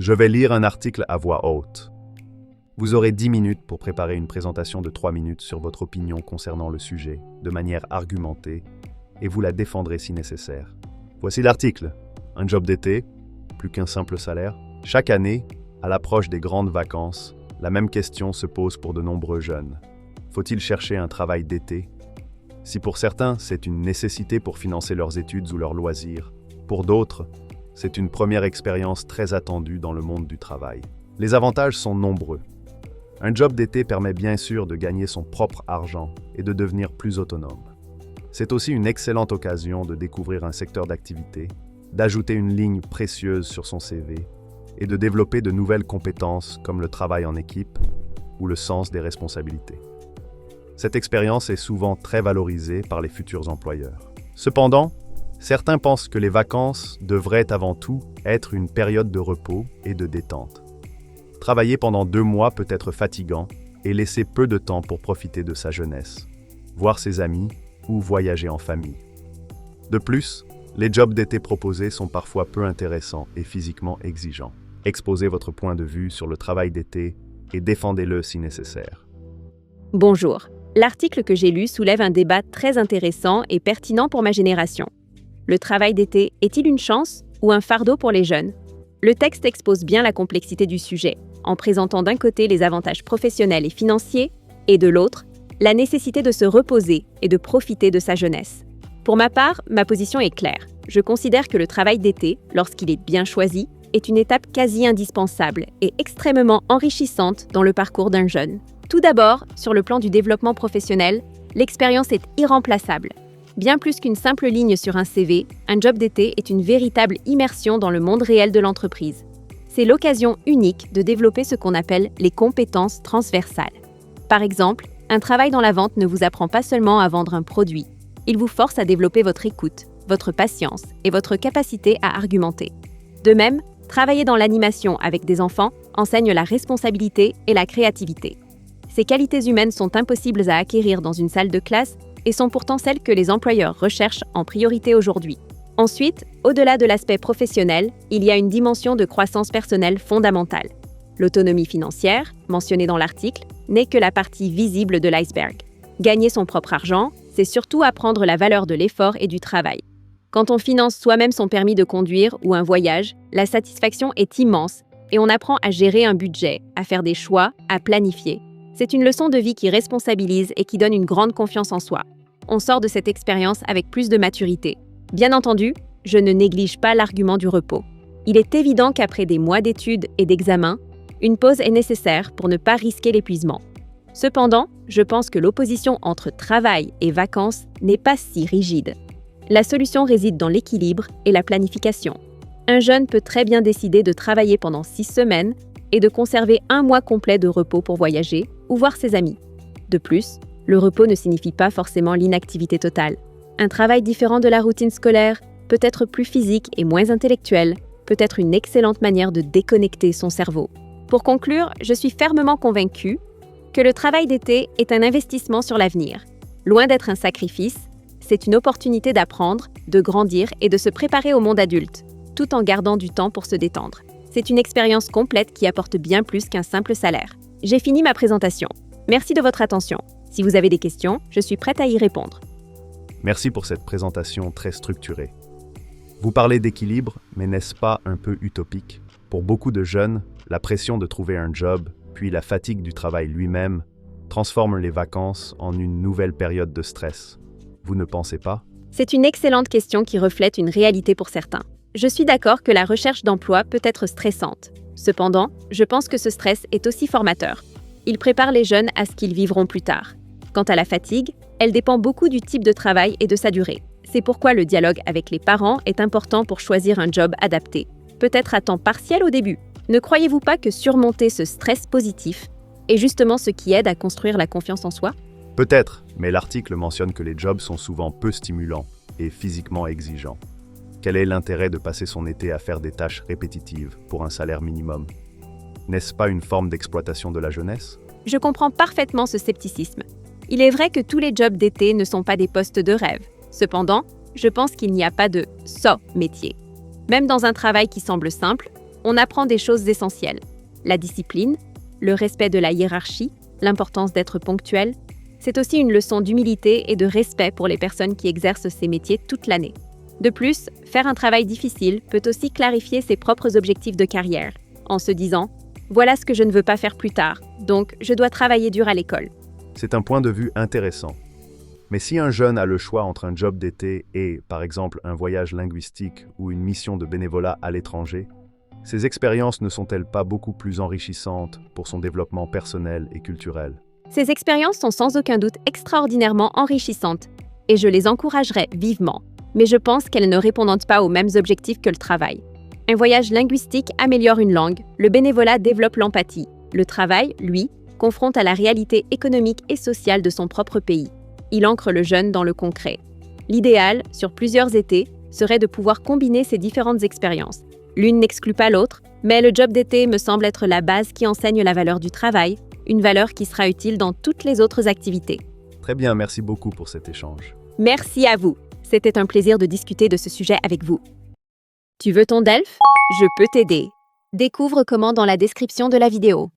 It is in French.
Je vais lire un article à voix haute. Vous aurez 10 minutes pour préparer une présentation de 3 minutes sur votre opinion concernant le sujet, de manière argumentée, et vous la défendrez si nécessaire. Voici l'article. Un job d'été, plus qu'un simple salaire. Chaque année, à l'approche des grandes vacances, la même question se pose pour de nombreux jeunes. Faut-il chercher un travail d'été? Si pour certains, c'est une nécessité pour financer leurs études ou leurs loisirs, pour d'autres, c'est une première expérience très attendue dans le monde du travail. Les avantages sont nombreux. Un job d'été permet bien sûr de gagner son propre argent et de devenir plus autonome. C'est aussi une excellente occasion de découvrir un secteur d'activité, d'ajouter une ligne précieuse sur son CV et de développer de nouvelles compétences comme le travail en équipe ou le sens des responsabilités. Cette expérience est souvent très valorisée par les futurs employeurs. Cependant, certains pensent que les vacances devraient avant tout être une période de repos et de détente. Travailler pendant 2 mois peut être fatigant et laisser peu de temps pour profiter de sa jeunesse, voir ses amis ou voyager en famille. De plus, les jobs d'été proposés sont parfois peu intéressants et physiquement exigeants. Exposez votre point de vue sur le travail d'été et défendez-le si nécessaire. Bonjour. L'article que j'ai lu soulève un débat très intéressant et pertinent pour ma génération. Le travail d'été est-il une chance ou un fardeau pour les jeunes? Le texte expose bien la complexité du sujet, en présentant d'un côté les avantages professionnels et financiers, et de l'autre, la nécessité de se reposer et de profiter de sa jeunesse. Pour ma part, ma position est claire. Je considère que le travail d'été, lorsqu'il est bien choisi, est une étape quasi indispensable et extrêmement enrichissante dans le parcours d'un jeune. Tout d'abord, sur le plan du développement professionnel, l'expérience est irremplaçable. Bien plus qu'une simple ligne sur un CV, un job d'été est une véritable immersion dans le monde réel de l'entreprise. C'est l'occasion unique de développer ce qu'on appelle les compétences transversales. Par exemple, un travail dans la vente ne vous apprend pas seulement à vendre un produit. Il vous force à développer votre écoute, votre patience et votre capacité à argumenter. De même, travailler dans l'animation avec des enfants enseigne la responsabilité et la créativité. Ces qualités humaines sont impossibles à acquérir dans une salle de classe et sont pourtant celles que les employeurs recherchent en priorité aujourd'hui. Ensuite, au-delà de l'aspect professionnel, il y a une dimension de croissance personnelle fondamentale. L'autonomie financière, mentionnée dans l'article, n'est que la partie visible de l'iceberg. Gagner son propre argent, c'est surtout apprendre la valeur de l'effort et du travail. Quand on finance soi-même son permis de conduire ou un voyage, la satisfaction est immense et on apprend à gérer un budget, à faire des choix, à planifier. C'est une leçon de vie qui responsabilise et qui donne une grande confiance en soi. On sort de cette expérience avec plus de maturité. Bien entendu, je ne néglige pas l'argument du repos. Il est évident qu'après des mois d'études et d'examens, une pause est nécessaire pour ne pas risquer l'épuisement. Cependant, je pense que l'opposition entre travail et vacances n'est pas si rigide. La solution réside dans l'équilibre et la planification. Un jeune peut très bien décider de travailler pendant 6 semaines et de conserver 1 mois complet de repos pour voyager ou voir ses amis. De plus, le repos ne signifie pas forcément l'inactivité totale. Un travail différent de la routine scolaire, peut-être plus physique et moins intellectuel, peut être une excellente manière de déconnecter son cerveau. Pour conclure, je suis fermement convaincue que le travail d'été est un investissement sur l'avenir. Loin d'être un sacrifice, c'est une opportunité d'apprendre, de grandir et de se préparer au monde adulte, tout en gardant du temps pour se détendre. C'est une expérience complète qui apporte bien plus qu'un simple salaire. J'ai fini ma présentation. Merci de votre attention. Si vous avez des questions, je suis prête à y répondre. Merci pour cette présentation très structurée. Vous parlez d'équilibre, mais n'est-ce pas un peu utopique? Pour beaucoup de jeunes, la pression de trouver un job, puis la fatigue du travail lui-même, transforment les vacances en une nouvelle période de stress. Vous ne pensez pas? C'est une excellente question qui reflète une réalité pour certains. Je suis d'accord que la recherche d'emploi peut être stressante. Cependant, je pense que ce stress est aussi formateur. Il prépare les jeunes à ce qu'ils vivront plus tard. Quant à la fatigue, elle dépend beaucoup du type de travail et de sa durée. C'est pourquoi le dialogue avec les parents est important pour choisir un job adapté. Peut-être à temps partiel au début. Ne croyez-vous pas que surmonter ce stress positif est justement ce qui aide à construire la confiance en soi? Peut-être, mais l'article mentionne que les jobs sont souvent peu stimulants et physiquement exigeants. Quel est l'intérêt de passer son été à faire des tâches répétitives pour un salaire minimum? N'est-ce pas une forme d'exploitation de la jeunesse? Je comprends parfaitement ce scepticisme. Il est vrai que tous les jobs d'été ne sont pas des postes de rêve. Cependant, je pense qu'il n'y a pas de « métier ». Même dans un travail qui semble simple, on apprend des choses essentielles. La discipline, le respect de la hiérarchie, l'importance d'être ponctuel. C'est aussi une leçon d'humilité et de respect pour les personnes qui exercent ces métiers toute l'année. De plus, faire un travail difficile peut aussi clarifier ses propres objectifs de carrière, en se disant « Voilà ce que je ne veux pas faire plus tard, donc je dois travailler dur à l'école ». C'est un point de vue intéressant. Mais si un jeune a le choix entre un job d'été et, par exemple, un voyage linguistique ou une mission de bénévolat à l'étranger, ces expériences ne sont-elles pas beaucoup plus enrichissantes pour son développement personnel et culturel? Ces expériences sont sans aucun doute extraordinairement enrichissantes, et je les encouragerais vivement. Mais je pense qu'elles ne répondent pas aux mêmes objectifs que le travail. Un voyage linguistique améliore une langue, le bénévolat développe l'empathie. Le travail, lui, confronte à la réalité économique et sociale de son propre pays. Il ancre le jeune dans le concret. L'idéal, sur plusieurs étés, serait de pouvoir combiner ces différentes expériences. L'une n'exclut pas l'autre, mais le job d'été me semble être la base qui enseigne la valeur du travail, une valeur qui sera utile dans toutes les autres activités. Très bien, merci beaucoup pour cet échange. Merci à vous. C'était un plaisir de discuter de ce sujet avec vous. Tu veux ton DELF? Je peux t'aider. Découvre comment dans la description de la vidéo.